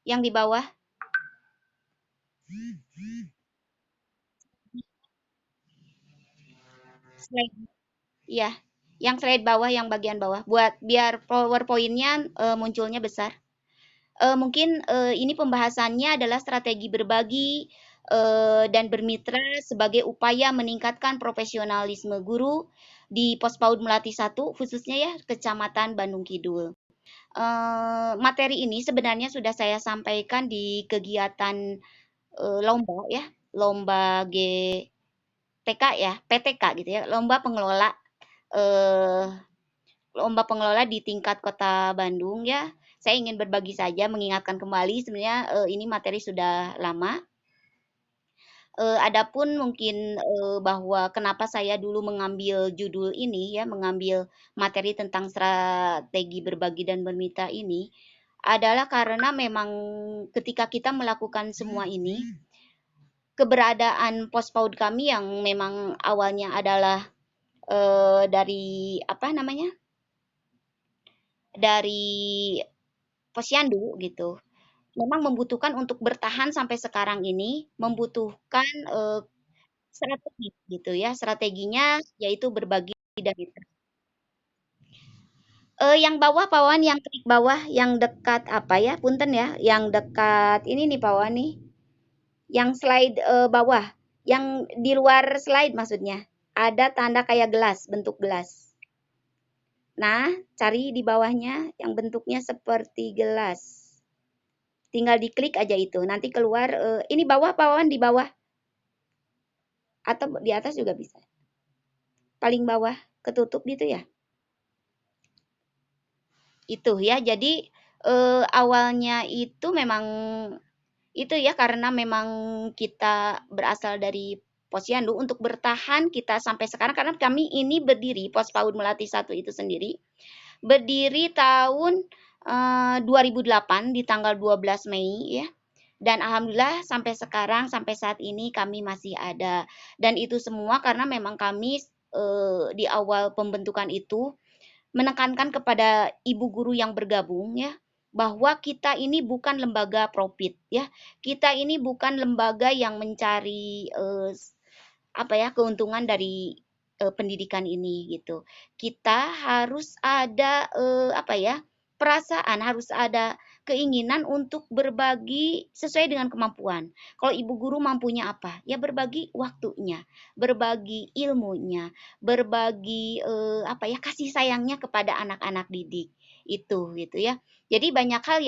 yang di bawah. Slide. Iya, yang slide bawah, yang bagian bawah. Buat biar PowerPoint-nya munculnya besar. Mungkin ini pembahasannya adalah strategi berbagi dan bermitra sebagai upaya meningkatkan profesionalisme guru di Pospaud Melati 1, khususnya ya Kecamatan Bandung Kidul. Materi ini sebenarnya sudah saya sampaikan di kegiatan lomba ya, lomba GTK ya, PTK gitu ya, eh, lomba pengelola di tingkat Kota Bandung ya. Saya ingin berbagi saja, mengingatkan kembali sebenarnya ini materi sudah lama. Adapun mungkin bahwa kenapa saya dulu mengambil judul ini ya, mengambil materi tentang strategi berbagi dan bermitra ini adalah karena memang ketika kita melakukan semua ini, keberadaan pospaud kami yang memang awalnya adalah dari apa namanya? Dari posyandu gitu. Memang membutuhkan untuk bertahan sampai sekarang ini, membutuhkan strategi gitu ya. Strateginya yaitu berbagi dan mitra. Yang bawah Pak Wan, yang klik bawah, yang dekat apa ya? Punten ya, yang dekat ini nih Pak Wan nih, yang slide bawah, yang di luar slide maksudnya. Ada tanda kayak gelas, bentuk gelas. Nah, cari di bawahnya yang bentuknya seperti gelas. Tinggal diklik aja itu, nanti keluar. Ini bawah Pak Wan, di bawah atau di atas juga bisa. Paling bawah ketutup gitu ya. Itu ya. Jadi awalnya itu memang itu ya karena memang kita berasal dari Posyandu untuk bertahan kita sampai sekarang karena kami ini berdiri Pospaud Melati 1 itu sendiri berdiri tahun 2008 di tanggal 12 Mei ya. Dan alhamdulillah sampai sekarang sampai saat ini kami masih ada. Dan itu semua karena memang kami di awal pembentukan itu menekankan kepada ibu guru yang bergabung ya bahwa kita ini bukan lembaga profit ya. Kita ini bukan lembaga yang mencari apa ya keuntungan dari pendidikan ini gitu. Kita harus ada apa ya perasaan, harus ada keinginan untuk berbagi sesuai dengan kemampuan. Kalau ibu guru mampunya apa? Ya berbagi waktunya, berbagi ilmunya, berbagi apa ya kasih sayangnya kepada anak-anak didik itu gitu ya. Jadi banyak hal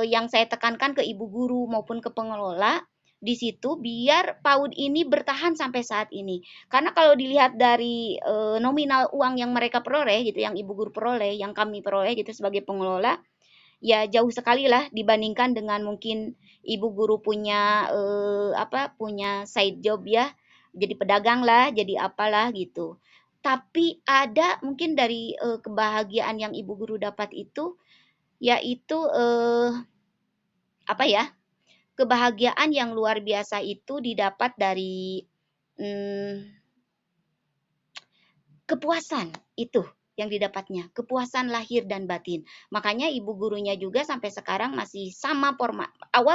yang saya tekankan ke ibu guru maupun ke pengelola di situ biar PAUD ini bertahan sampai saat ini. Karena kalau dilihat dari nominal uang yang mereka peroleh gitu, yang ibu guru peroleh, yang kami peroleh gitu sebagai pengelola, ya jauh sekali lah dibandingkan dengan mungkin ibu guru punya apa punya side job ya, jadi pedagang lah, jadi apalah gitu. Tapi ada mungkin dari kebahagiaan yang ibu guru dapat itu, yaitu apa ya kebahagiaan yang luar biasa itu didapat dari kepuasan itu yang didapatnya, kepuasan lahir dan batin. Makanya ibu gurunya juga sampai sekarang masih sama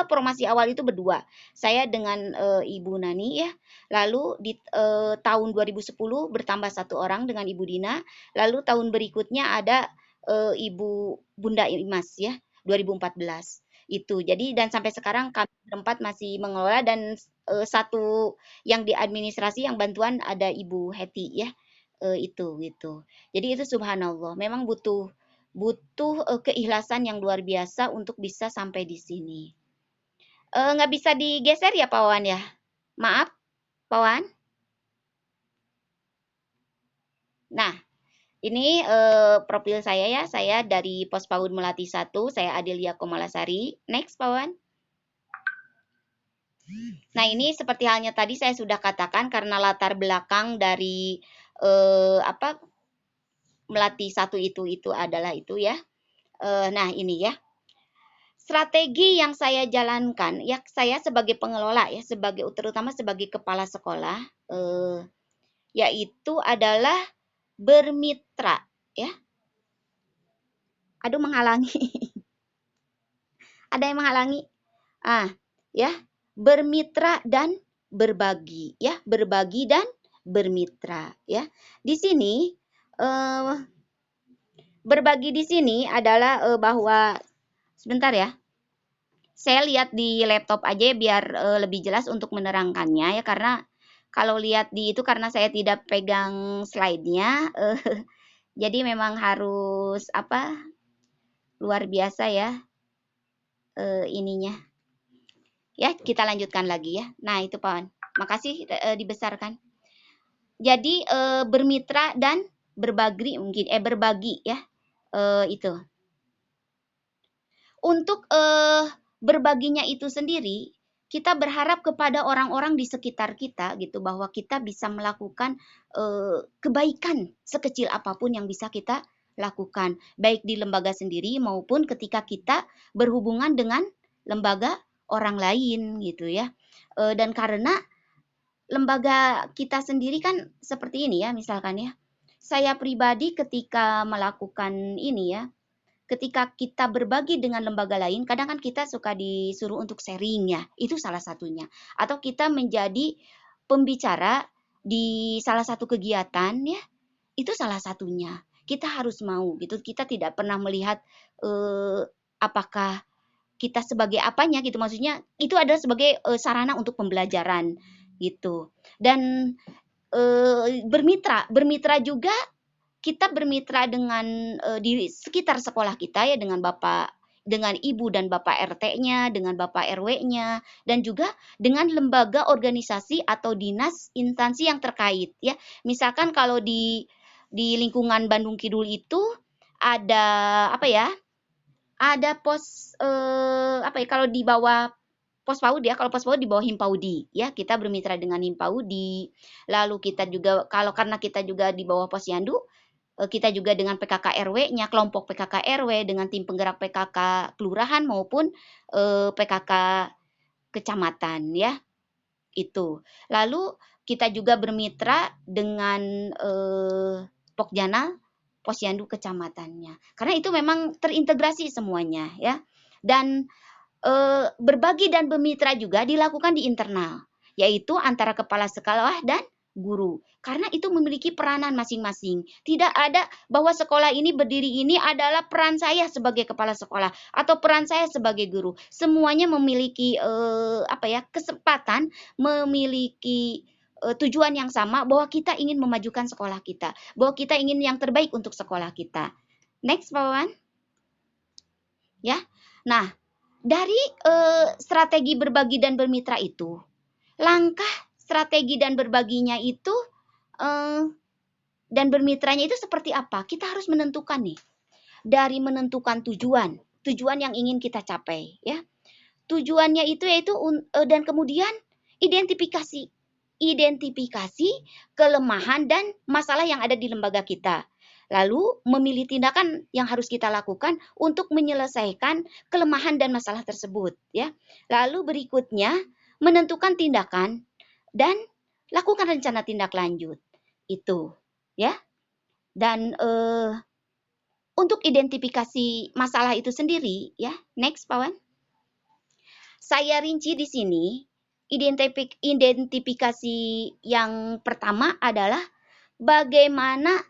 formasi awal itu berdua. Saya dengan Ibu Nani ya. Lalu di tahun 2010 bertambah satu orang dengan Ibu Dina. Lalu tahun berikutnya ada Ibu Bunda Imas ya, 2014 itu. Jadi dan sampai sekarang kami berempat masih mengelola dan satu yang di administrasi yang bantuan ada Ibu Heti ya itu gitu. Jadi itu subhanallah, memang butuh butuh keikhlasan yang luar biasa untuk bisa sampai di sini. Nggak bisa digeser ya Pak Wan ya? Maaf, Pak Wan. Nah, ini profil saya ya. Saya dari Pospaud Melati 1, saya Adelia Komalasari. Next, Pak Wan. Nah, ini seperti halnya tadi saya sudah katakan karena latar belakang dari apa Melati 1 itu adalah itu ya. Nah, ini ya. Strategi yang saya jalankan, ya saya sebagai pengelola ya, sebagai terutama sebagai kepala sekolah, yaitu adalah bermitra ya. Aduh menghalangi. Ada yang menghalangi? Ah, ya, bermitra dan berbagi, ya, berbagi dan bermitra, ya. Di sini eh, berbagi di sini adalah bahwa sebentar ya. Saya lihat di laptop aja biar lebih jelas untuk menerangkannya ya, karena kalau lihat di itu karena saya tidak pegang slide-nya, jadi memang harus apa, luar biasa ya ininya. Ya, kita lanjutkan lagi ya. Nah, itu Pak Wan. Makasih dibesarkan. Jadi bermitra dan berbagi mungkin berbagi ya. Itu. Untuk berbaginya itu sendiri, kita berharap kepada orang-orang di sekitar kita gitu bahwa kita bisa melakukan kebaikan sekecil apapun yang bisa kita lakukan, baik di lembaga sendiri maupun ketika kita berhubungan dengan lembaga orang lain gitu ya. Dan karena lembaga kita sendiri kan seperti ini ya, misalkan ya. Saya pribadi ketika melakukan ini ya, ketika kita berbagi dengan lembaga lain, kadang kan kita suka disuruh untuk sharing ya, itu salah satunya. Atau kita menjadi pembicara di salah satu kegiatan ya, itu salah satunya. Kita harus mau gitu, kita tidak pernah melihat apakah kita sebagai apanya gitu, maksudnya itu adalah sebagai sarana untuk pembelajaran gitu. Dan bermitra juga kita bermitra dengan di sekitar sekolah kita ya, dengan bapak, dengan ibu dan bapak RT-nya, dengan bapak RW-nya, dan juga dengan lembaga organisasi atau dinas instansi yang terkait ya. Misalkan kalau di lingkungan Bandung Kidul itu ada apa ya? Ada pos apa ya, kalau di bawah pos PAUD ya, kalau pos PAUD di bawah Himpaudi ya, kita bermitra dengan Himpaudi. Lalu kita juga kalau karena kita juga di bawah Posyandu, kita juga dengan PKK RW-nya, kelompok PKK RW, dengan tim penggerak PKK kelurahan maupun PKK kecamatan ya, itu. Lalu kita juga bermitra dengan Pokjanal, Posyandu kecamatannya. Karena itu memang terintegrasi semuanya ya. Dan berbagi dan bermitra juga dilakukan di internal, yaitu antara kepala sekolah dan guru. Karena itu memiliki peranan masing-masing. Tidak ada bahwa sekolah ini berdiri ini adalah peran saya sebagai kepala sekolah atau peran saya sebagai guru. Semuanya memiliki apa ya, kesempatan, memiliki tujuan yang sama bahwa kita ingin memajukan sekolah kita, bahwa kita ingin yang terbaik untuk sekolah kita. Next, Pak Wawan. Ya. Nah, dari strategi berbagi dan bermitra itu, langkah strategi dan berbaginya itu dan bermitranya itu seperti apa? Kita harus menentukan nih. Dari menentukan tujuan yang ingin kita capai, ya. Tujuannya itu yaitu dan kemudian identifikasi kelemahan dan masalah yang ada di lembaga kita. Lalu memilih tindakan yang harus kita lakukan untuk menyelesaikan kelemahan dan masalah tersebut ya. Lalu berikutnya menentukan tindakan dan lakukan rencana tindak lanjut. Itu ya. Dan untuk identifikasi masalah itu sendiri ya. Next, Pak Wan. Saya rinci di sini identifikasi yang pertama adalah bagaimana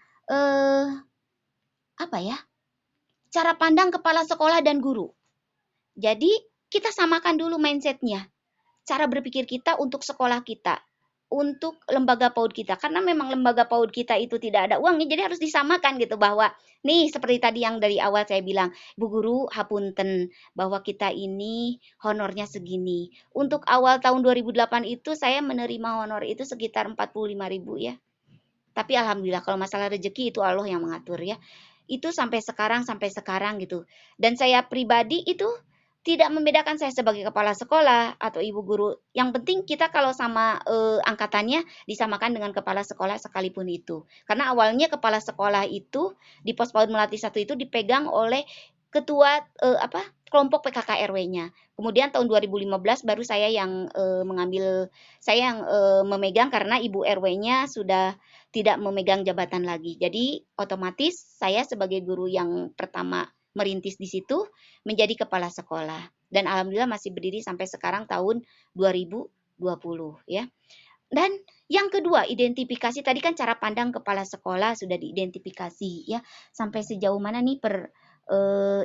apa ya, cara pandang kepala sekolah dan guru. Jadi kita samakan dulu mindsetnya, cara berpikir kita untuk sekolah kita, untuk lembaga PAUD kita. Karena memang lembaga PAUD kita itu tidak ada uangnya, jadi harus disamakan gitu bahwa nih seperti tadi yang dari awal saya bilang, Bu Guru hapunten bahwa kita ini honornya segini. Untuk awal tahun 2008 itu saya menerima honor itu sekitar 45.000 ya. Tapi alhamdulillah kalau masalah rezeki itu Allah yang mengatur ya. Itu sampai sekarang gitu. Dan saya pribadi itu tidak membedakan saya sebagai kepala sekolah atau ibu guru. Yang penting kita kalau sama angkatannya disamakan dengan kepala sekolah sekalipun itu. Karena awalnya kepala sekolah itu di Pos PAUD Melati 1 itu dipegang oleh ketua kelompok PKK RW-nya. Kemudian tahun 2015 baru saya yang memegang karena ibu RW-nya sudah tidak memegang jabatan lagi. Jadi otomatis saya sebagai guru yang pertama merintis di situ menjadi kepala sekolah. Dan alhamdulillah masih berdiri sampai sekarang tahun 2020 ya. Dan yang kedua, identifikasi tadi kan cara pandang kepala sekolah sudah diidentifikasi ya. Sampai sejauh mana nih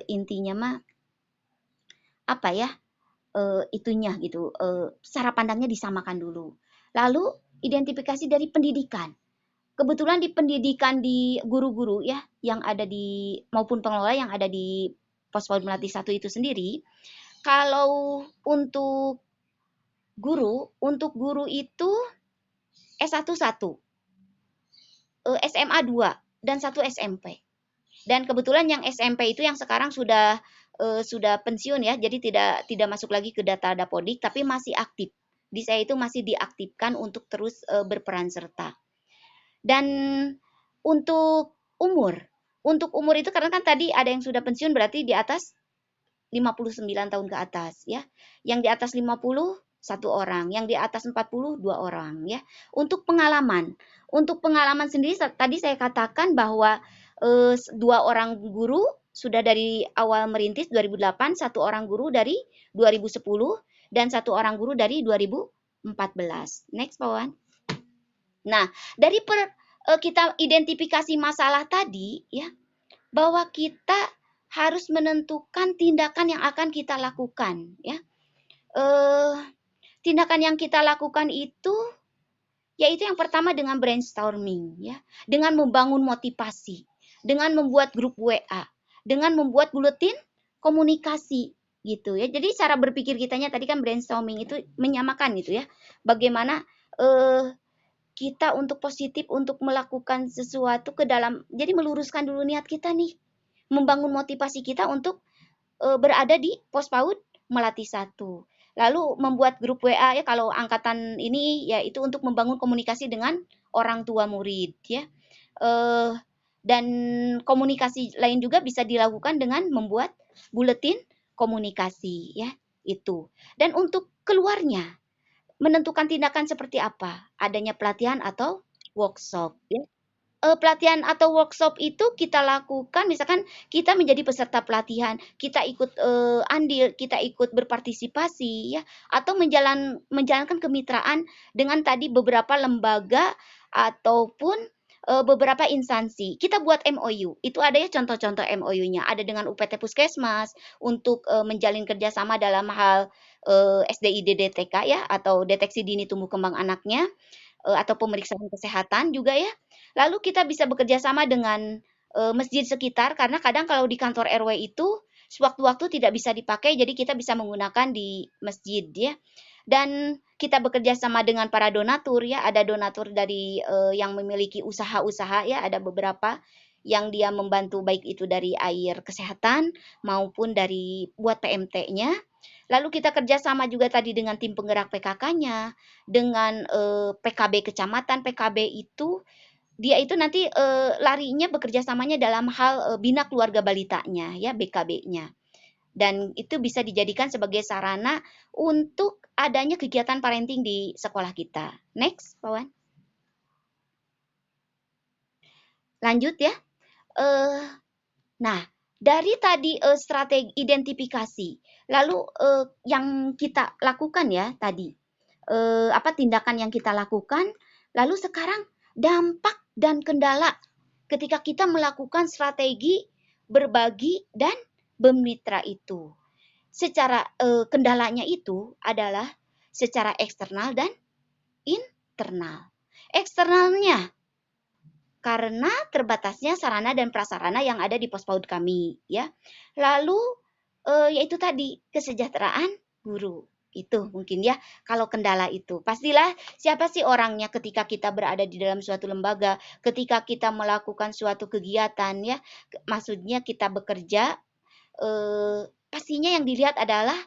intinya mah apa ya? Itunya gitu. Cara pandangnya disamakan dulu. Lalu identifikasi dari pendidikan. Kebetulan di pendidikan di guru-guru ya yang ada di maupun pengelola yang ada di Pospaud Melati 1 itu sendiri, kalau untuk guru itu S1 1, SMA 2 dan 1 SMP. Dan kebetulan yang SMP itu yang sekarang sudah pensiun ya, jadi tidak masuk lagi ke data Dapodik tapi masih aktif. Di saya itu masih diaktifkan untuk terus berperan serta. Dan untuk umur, itu karena kan tadi ada yang sudah pensiun berarti di atas 59 tahun ke atas ya. Yang di atas 50 satu orang, yang di atas 40 dua orang ya. Untuk pengalaman sendiri tadi saya katakan bahwa 2 orang guru sudah dari awal merintis 2008, 1 orang guru dari 2010 dan 1 orang guru dari 2014. Next, Pak Wan. Nah, dari kita identifikasi masalah tadi ya, bahwa kita harus menentukan tindakan yang akan kita lakukan ya. Tindakan yang kita lakukan itu yaitu yang pertama dengan brainstorming ya, dengan membangun motivasi, dengan membuat grup WA, dengan membuat buletin komunikasi gitu ya. Jadi cara berpikir kitanya tadi kan brainstorming itu menyamakan gitu ya. Bagaimana kita untuk positif untuk melakukan sesuatu ke dalam, jadi meluruskan dulu niat kita nih, membangun motivasi kita untuk berada di Pospaud Melati 1. Lalu membuat grup WA ya, kalau angkatan ini ya itu untuk membangun komunikasi dengan orang tua murid ya. Dan komunikasi lain juga bisa dilakukan dengan membuat buletin komunikasi ya itu. Dan untuk keluarnya menentukan tindakan seperti apa, adanya pelatihan atau workshop ya. Pelatihan atau workshop itu kita lakukan misalkan kita menjadi peserta pelatihan, kita ikut andil, kita ikut berpartisipasi ya, atau menjalankan kemitraan dengan tadi beberapa lembaga ataupun beberapa instansi. Kita buat MOU. Itu ada ya contoh-contoh MOU-nya. Ada dengan UPT Puskesmas untuk menjalin kerjasama dalam hal SDID-DTK ya, atau deteksi dini tumbuh kembang anaknya, atau pemeriksaan kesehatan juga ya. Lalu kita bisa bekerja sama dengan masjid sekitar, karena kadang kalau di kantor RW itu sewaktu-waktu tidak bisa dipakai, jadi kita bisa menggunakan di masjid ya. Dan kita bekerja sama dengan para donatur ya, ada donatur dari yang memiliki usaha-usaha ya, ada beberapa yang dia membantu baik itu dari air kesehatan maupun dari buat PMT-nya. Lalu kita kerjasama juga tadi dengan tim penggerak PKK-nya, dengan PKB kecamatan. PKB itu dia itu nanti larinya bekerja samanya dalam hal bina keluarga balitanya ya, BKB-nya. Dan itu bisa dijadikan sebagai sarana untuk adanya kegiatan parenting di sekolah kita. Next, Pak Wan. Lanjut ya. Nah, dari tadi strategi identifikasi, lalu yang kita lakukan ya tadi, apa tindakan yang kita lakukan, lalu sekarang dampak dan kendala ketika kita melakukan strategi berbagi dan bermitra itu. Secara kendalanya itu adalah secara eksternal dan internal. Eksternalnya karena terbatasnya sarana dan prasarana yang ada di Pospaud kami ya. Lalu yaitu tadi kesejahteraan guru. Itu mungkin ya, kalau kendala itu. Pastilah siapa sih orangnya ketika kita berada di dalam suatu lembaga, ketika kita melakukan suatu kegiatan ya, maksudnya kita bekerja, pastinya yang dilihat adalah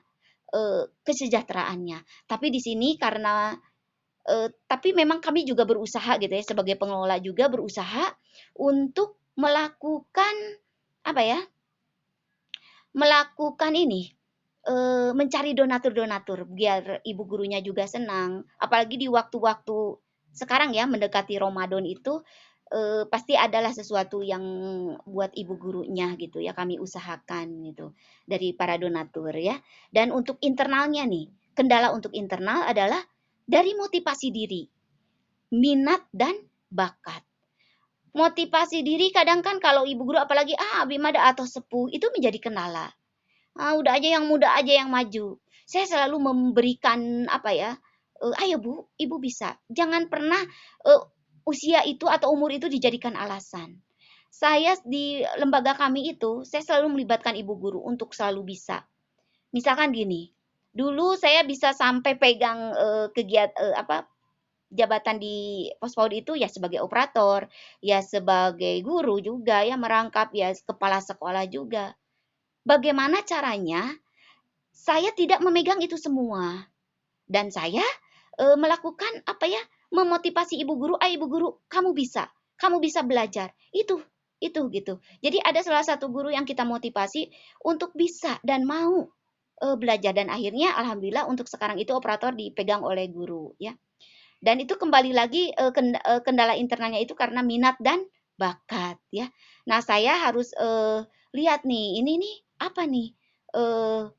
kesejahteraannya. Tapi di sini karena tapi memang kami juga berusaha gitu ya, sebagai pengelola juga berusaha untuk melakukan apa ya, melakukan ini, mencari donatur-donatur biar ibu gurunya juga senang. Apalagi di waktu-waktu sekarang ya, mendekati Ramadan itu pasti adalah sesuatu yang buat ibu gurunya gitu ya, kami usahakan gitu, dari para donatur ya. Dan untuk internalnya nih, kendala untuk internal adalah dari motivasi diri, minat dan bakat. Motivasi diri kadang kan kalau ibu guru apalagi, abimada atau sepuh, itu menjadi kendala. Udah aja yang muda aja yang maju. Saya selalu memberikan apa ya, "Ayo Bu, Ibu bisa." Jangan pernah, eee, usia itu atau umur itu dijadikan alasan. Saya di lembaga kami itu, saya selalu melibatkan ibu guru untuk selalu bisa. Misalkan gini, dulu saya bisa sampai pegang, apa, jabatan di Pospaud itu ya sebagai operator, ya sebagai guru juga ya merangkap, ya kepala sekolah juga. Bagaimana caranya saya tidak memegang itu semua dan saya, melakukan apa ya, memotivasi ibu guru, "Ayo ibu guru, kamu bisa belajar." Itu gitu. Jadi ada salah satu guru yang kita motivasi untuk bisa dan mau, belajar dan akhirnya alhamdulillah untuk sekarang itu operator dipegang oleh guru ya. Dan itu kembali lagi, kendala internalnya itu karena minat dan bakat ya. Nah saya harus, lihat nih, ini nih apa nih, eee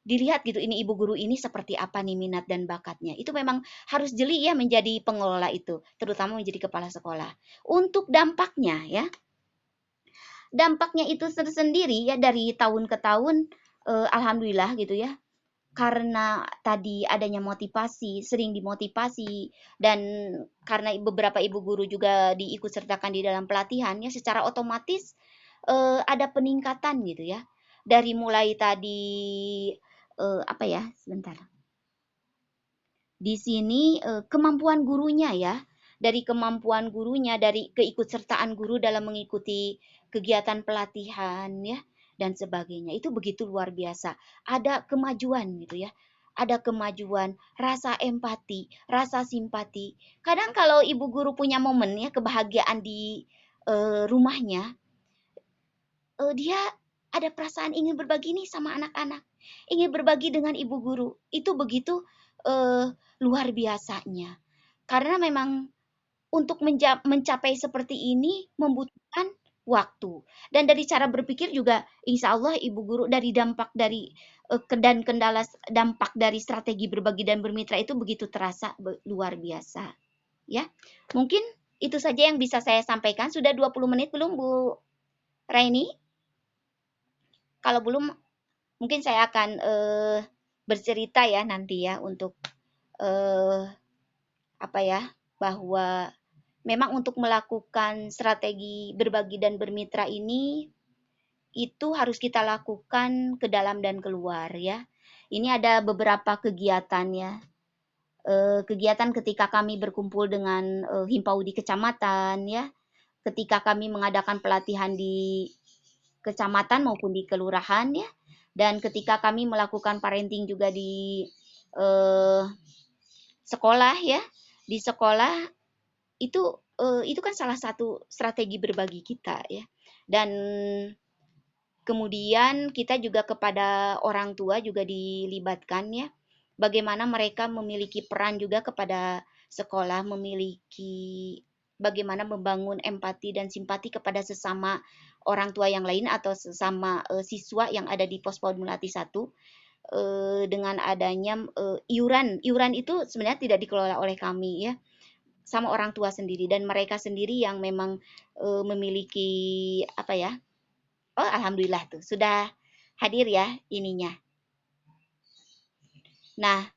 dilihat gitu, ini ibu guru ini seperti apa nih minat dan bakatnya. Itu memang harus jeli ya menjadi pengelola itu, terutama menjadi kepala sekolah. Untuk dampaknya ya, dampaknya itu tersendiri ya dari tahun ke tahun, alhamdulillah gitu ya, karena tadi adanya motivasi, sering dimotivasi dan karena beberapa ibu guru juga diikut sertakan di dalam pelatihan ya secara otomatis, ada peningkatan gitu ya. Dari mulai tadi, apa ya, sebentar. Di sini, kemampuan gurunya ya, dari kemampuan gurunya, dari keikutsertaan guru dalam mengikuti kegiatan pelatihan ya, dan sebagainya, itu begitu luar biasa. Ada kemajuan gitu ya, ada kemajuan, rasa empati, rasa simpati. Kadang kalau ibu guru punya momen ya, kebahagiaan di, rumahnya, dia ada perasaan ingin berbagi nih sama anak-anak, ingin berbagi dengan ibu guru. Itu begitu, eee, luar biasanya. Karena memang untuk mencapai seperti ini membutuhkan waktu. Dan dari cara berpikir juga insya Allah ibu guru dari dampak dari, dan kendala dampak dari strategi berbagi dan bermitra itu begitu terasa luar biasa, ya. Mungkin itu saja yang bisa saya sampaikan. Sudah 20 menit belum Bu Raini? Kalau belum mungkin saya akan, bercerita ya nanti ya untuk, eee, apa ya, bahwa memang untuk melakukan strategi berbagi dan bermitra ini, itu harus kita lakukan ke dalam dan keluar ya. Ini ada beberapa kegiatan ya, kegiatan ketika kami berkumpul dengan, himpau di kecamatan ya, ketika kami mengadakan pelatihan di kecamatan maupun di kelurahan ya, dan ketika kami melakukan parenting juga di, eee, sekolah ya, di sekolah itu, itu kan salah satu strategi berbagi kita ya. Dan kemudian kita juga kepada orang tua juga dilibatkan ya, bagaimana mereka memiliki peran juga kepada sekolah, memiliki bagaimana membangun empati dan simpati kepada sesama orang tua yang lain atau sesama, siswa yang ada di Pospaud Melati 1, dengan adanya, iuran. Iuran itu sebenarnya tidak dikelola oleh kami ya, sama orang tua sendiri dan mereka sendiri yang memang, memiliki apa ya, oh alhamdulillah tuh sudah hadir ya ininya. Nah,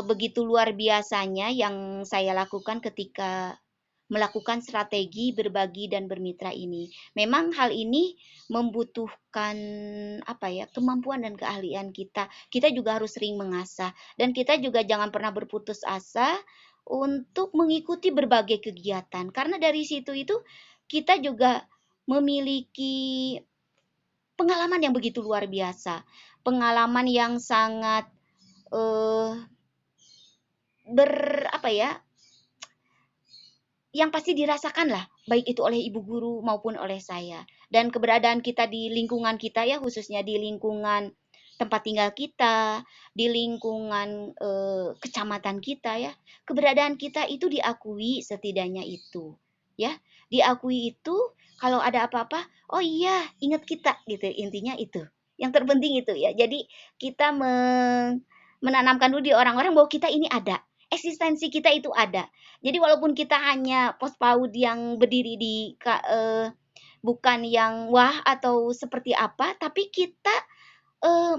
begitu luar biasanya yang saya lakukan ketika melakukan strategi berbagi dan bermitra ini. Memang hal ini membutuhkan apa ya, kemampuan dan keahlian kita. Kita juga harus sering mengasah dan kita juga jangan pernah berputus asa untuk mengikuti berbagai kegiatan. Karena dari situ itu kita juga memiliki pengalaman yang begitu luar biasa. Pengalaman yang sangat eh apa ya, yang pasti dirasakan lah, baik itu oleh ibu guru maupun oleh saya. Dan keberadaan kita di lingkungan kita ya, khususnya di lingkungan tempat tinggal kita, di lingkungan kecamatan kita ya, keberadaan kita itu diakui setidaknya itu. ya. Diakui itu kalau ada apa-apa, oh iya, ingat kita gitu. Intinya itu. Yang terpenting itu ya. Jadi kita menanamkan dulu di orang-orang bahwa kita ini ada. Eksistensi kita itu ada. Jadi walaupun kita hanya pos PAUD yang berdiri di bukan yang wah atau seperti apa, tapi kita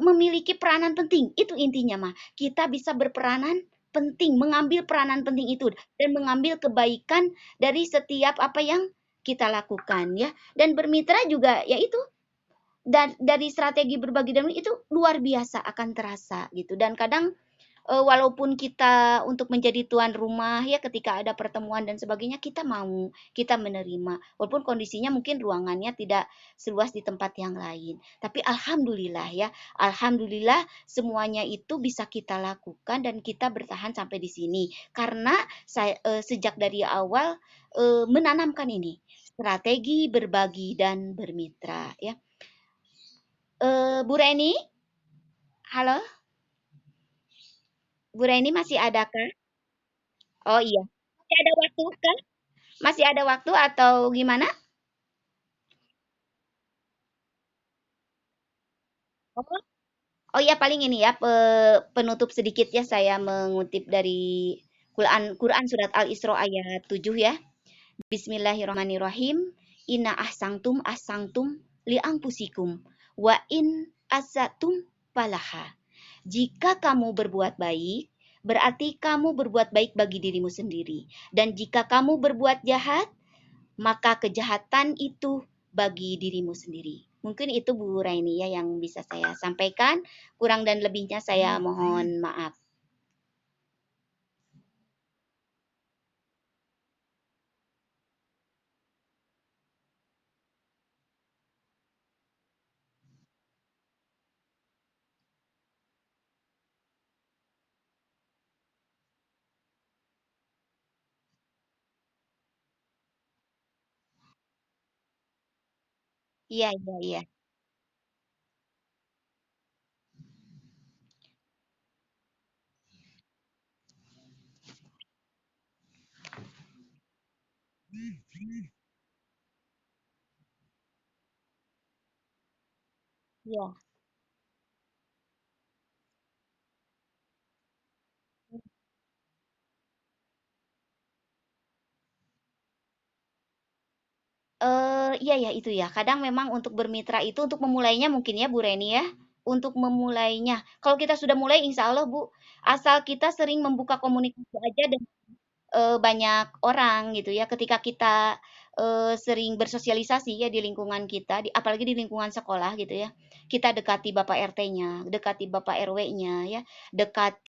memiliki peranan penting. Itu intinya mah. Kita bisa berperanan penting, mengambil peranan penting itu dan mengambil kebaikan dari setiap apa yang kita lakukan ya. Dan bermitra juga yaitu dan dari strategi berbagi dan itu luar biasa akan terasa gitu. Dan kadang walaupun kita untuk menjadi tuan rumah ya ketika ada pertemuan dan sebagainya kita mau, kita menerima. Walaupun kondisinya mungkin ruangannya tidak seluas di tempat yang lain. Tapi alhamdulillah ya, alhamdulillah semuanya itu bisa kita lakukan dan kita bertahan sampai di sini. Karena saya sejak dari awal menanamkan ini strategi berbagi dan bermitra ya. Bu Reni, halo, Bu Reni masih ada kah? Oh iya. Masih ada waktu kah? Masih ada waktu atau gimana? Oh, oh iya paling ini ya penutup sedikit ya saya mengutip dari Quran surat Al-Isra ayat 7 ya. Bismillahirrahmanirrahim. Inna ahsangtum li anfusikum wa in asatum falaha. Jika kamu berbuat baik, berarti kamu berbuat baik bagi dirimu sendiri. Dan jika kamu berbuat jahat, maka kejahatan itu bagi dirimu sendiri. Mungkin itu Bu Raini ya yang bisa saya sampaikan. Kurang dan lebihnya saya mohon maaf. Iya, iya, iya. Iya. Iya ya itu ya. Kadang memang untuk bermitra itu untuk memulainya mungkin ya Bu Reni ya. Untuk memulainya. Kalau kita sudah mulai insya Allah Bu, asal kita sering membuka komunikasi aja banyak orang gitu ya. Ketika kita sering bersosialisasi ya di lingkungan kita, apalagi di lingkungan sekolah gitu ya. Kita dekati Bapak RT-nya, dekati Bapak RW-nya ya, dekat